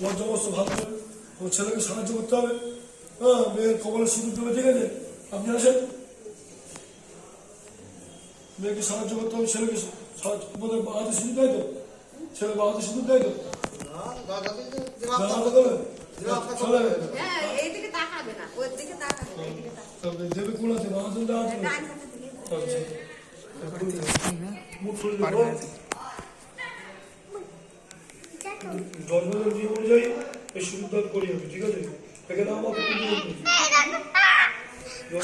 লজ্জাবস্ত ভাবছেন ও ছেলেকে সাহায্য করতে হবে। হ্যাঁ, মেয়ের কপালে সিঁদুর দেবে, ঠিক আছে? আপনি আসেন, মেয়েকে সাহায্য করতে হবে, ছেলেকে সাহায্য বোধহয় বাহাতে সিঁদুর দেয় তো, ছেলে বাহাতে সিঁদুর দেয় তো, দেবে কোন আছে বাহাতে দেওয়া জন্মের নিয়ম অনুযায়ী এই সিঁদুরদান করি হবে, ঠিক আছে? এখানে আমার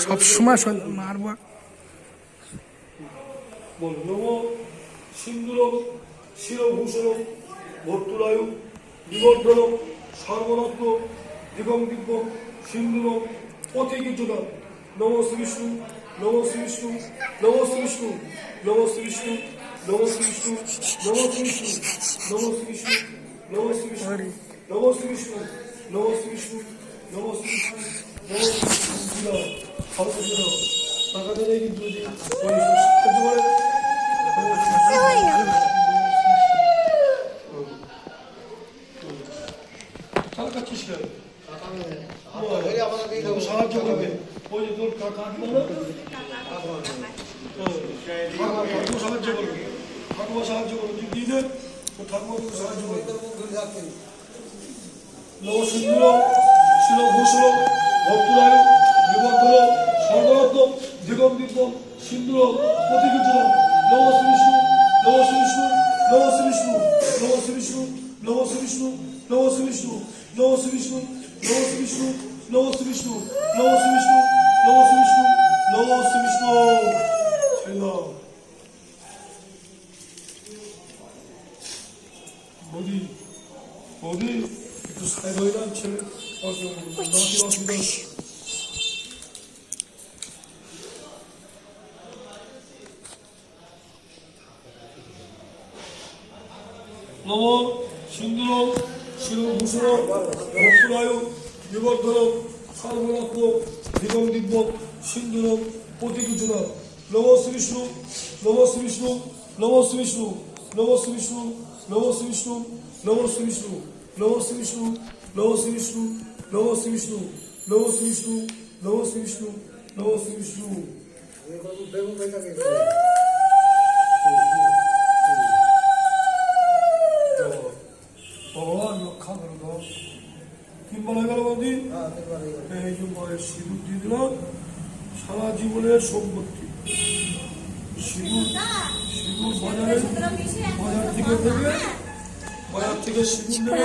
সবসময় মারবা বল নম সিন্দুরম শিরভূষণম ভর্তুরায়ু বিবর্ধনম সর্বরত্ন দিগম দিব্যম সিন্দুরম প্রতীকীর্তনম। নম শ্রী বিষ্ণু, নম শ্রী বিষ্ণু, নম শ্রী বিষ্ণু, নম শ্রী বিষ্ণু, নম শ্রী বিষ্ণু, নম শ্রী বিষ্ণু, নম শ্রী বিষ্ণু, নম শ্রী বিষ্ণু, নম শ্রী বিষ্ণু, নম শ্রী বিষ্ণু, নম শ্রী বিষ্ণু, নম শ্রী বিষ্ণু। টাকা দিলে কিন্তু সাহায্য করবে। ওই যে তোর কাকিমা সাহায্য করবে, ঠাকুমা সাহায্য করবে, তুই দিয়ে দেন তোর ঠাকুমা তোকে সাহায্য করবে। নবসিন্দুর শিরভূষণ ভক্তুরায় বিবর্ধন সর্বরত্ন দিগম দিব্যম সিন্দুর প্রতীকীর্তনম। নম শ্রী বিষ্ণু, নম শ্রী বিষ্ণু, নম শ্রী বিষ্ণু, নম শ্রী বিষ্ণু, নম শ্রী বিষ্ণু, নম শ্রী বিষ্ণু, নম শ্রী বিষ্ণু, নম শ্রী বিষ্ণু, নম শ্রী বিষ্ণু, নম শ্রী বিষ্ণু, নম শ্রী বিষ্ণু, নম শ্রী বিষ্ণু। বৌদি বৌদি একটু সাইড হয়ে যান, ছেলে অসুবিধা। নম সিন্দুর শিরভূষণ ভক্তুরায়ু বিবর্ধনম সর্বরত্ন দিগম দিব্যম সিন্দুরম প্রতীকীর্তনম। নম শ্রী বিষ্ণু, নম শ্রী বিষ্ণু, নম শ্রী বিষ্ণু, নম শ্রী বিষ্ণু, নম শ্রী বিষ্ণু, নম শ্রী বিষ্ণু, নম শ্রী বিষ্ণু, নম শ্রী বিষ্ণু, নম শ্রী বিষ্ণু, নম শ্রী বিষ্ণু, নম শ্রী বিষ্ণু, নম শ্রী বিষ্ণু। ভগবান রক্ষা করো। কি বলা গেল বৌদি? এই যে বয়স সিঁদুর দিয়ে দিল সারা জীবনের সম্পত্তি। সিঁদুর সিঁদুর বাজার থেকে দেবে, বাজার থেকে সিঁদুর নেবে,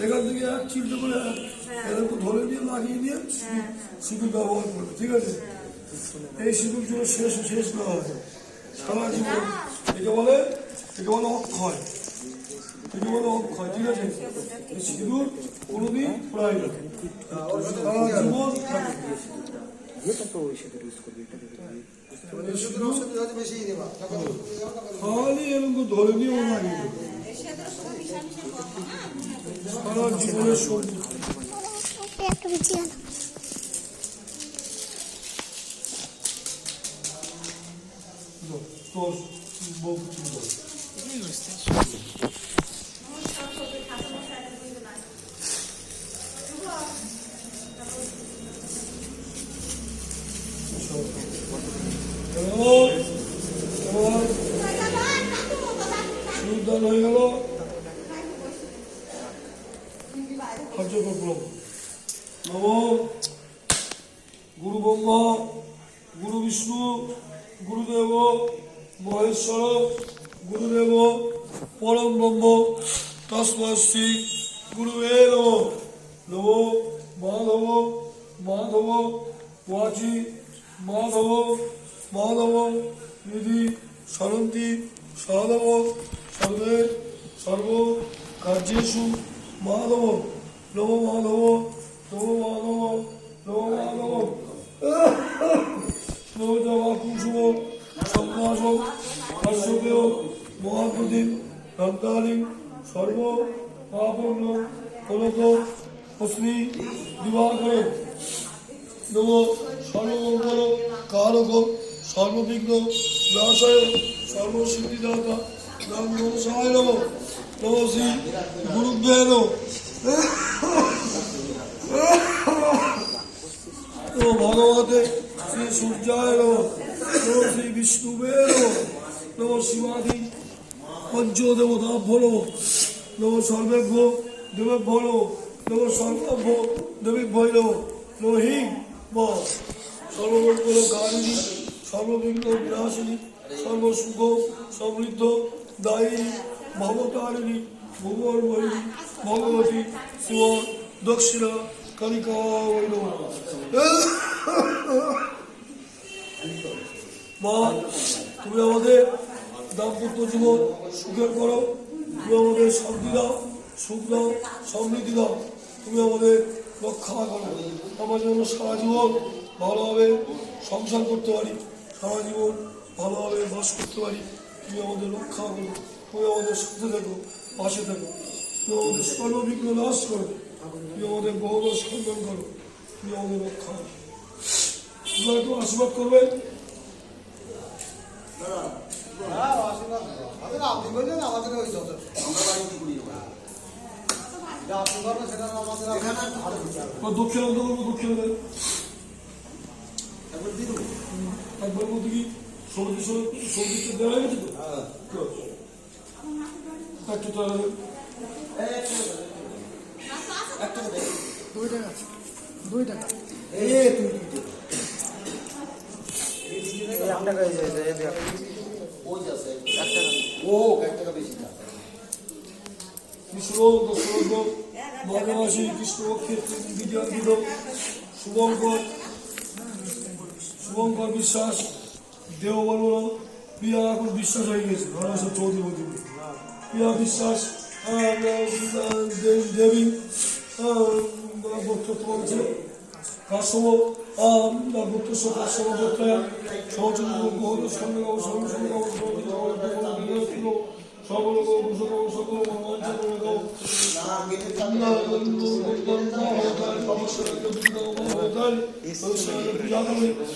এখান থেকে এক চিন্তা করে এরকম ধরে নিয়ে লাগিয়ে নিয়ে সিঁদুর ব্যবহার করবে, ঠিক আছে? এই সিঁদুর জন্য শেষ না হয় সারা জীবন। একে বলে অক্ষয়, একে বলে অক্ষয়, ঠিক আছে? এই সিঁদুর কোনোদিন প্রায় না, সারা জীবন খালি এরকম ধরে নিয়েও লাগিয়ে দেবে সারা জীবনের সম্পত্তি। তোর বউ চিন্তা উদ্যান হয়ে গেল। নম গুরু ব্রহ্মা গুরু বিষ্ণু গুরুদেব মহেশ্বর গুরুদেব পরম ব্রহ্ম তস্मै শ্রী গুরুবে নমঃ। নমো মাধব মাধব ওয়াচি মাধব মাধব নিধি সরন্তি সহদেব সর্বে সর্ব কার্যেষু মাধব। নমো মাধব, নমো মাধব, নমো মাধব। নমকুসুম সম্ভাষ হর্ষদেয় মহাপ্রদীপ রক্তালী সর্ব পাপন্ন ফলত অস্মি দিবাকর। নম সর্বমঙ্গল কারক সর্ববিঘ্ন নাশায় সর্বসিদ্ধিদাতা নম নম। নমো শ্রী গুরুভ্যো নমঃ। নমো ভগবতে শ্রী সূর্যায় নমঃ। নমো শ্রী বিষ্ণুবে নমঃ। নমো শিবাদি পঞ্চদেবতাভ্যো নমঃ। নমো সর্বেভ্য দেবেভ্যো নমঃ। নমো সর্বাভ্য দেবীভ্যো নমঃ। নমো হিং ব সর্বমঙ্গলকারিণী সর্ববিঘ্ন বিনাশিনী সর্বসুখ সমৃদ্ধ দায়িনী ভবতারিণী ভুবনময়ী ভগবতী শিব দক্ষিণা কালিকা নমঃ। মা তুমি আমাদের দাম্পত্য জীবন সুখের করো, তুমি আমাদের শান্তি দাও, সুখ দাও, সমৃদ্ধি দাও, তুমি আমাদের রক্ষা করো। আমার যেন সারা জীবন ভালোভাবে সংসার করতে পারি, সারা জীবন ভালোভাবে বাস করতে পারি। তুমি আমাদের রক্ষা করো, তুমি আমাদের সাথে থাকো, পাশে থাকো, তুমি আমাদের সর্ববিঘ্ন নাশ করো, তুমি আমাদের বহুদর সম্মান করো, তুমি আমাদের রক্ষা করো। তোমরা একটু আশীর্বাদ করবে। আপনি বললেন আমাদের ওই যত আপনি করবেন সেটা আমাদের দক্ষিণ করবো, দক্ষিণ দেন একবার বলতে কি সবজি সবজিতে দেওয়া হয়ে গেছে তো একটু তাহলে 2 টাকা 2 টাকা কৃষ্ণ দশরথ বনবাসী কৃষ্ণপক্ষের বিজয়াঙ্কিত শুভঙ্কর বিশ্বাস দেববর্মন প্রিয়া এখন বিশ্বাস হয়ে গেছে ধর্মেশ্বর চৌধুরী বলছি প্রিয়া বিশ্বাস দেবী গোত্র তোমার ছিল কাশ্যপ গোত্র কাশ্যপ গোত্রায় সহযোগ গৌর সঙ্গে সকল সকল সকল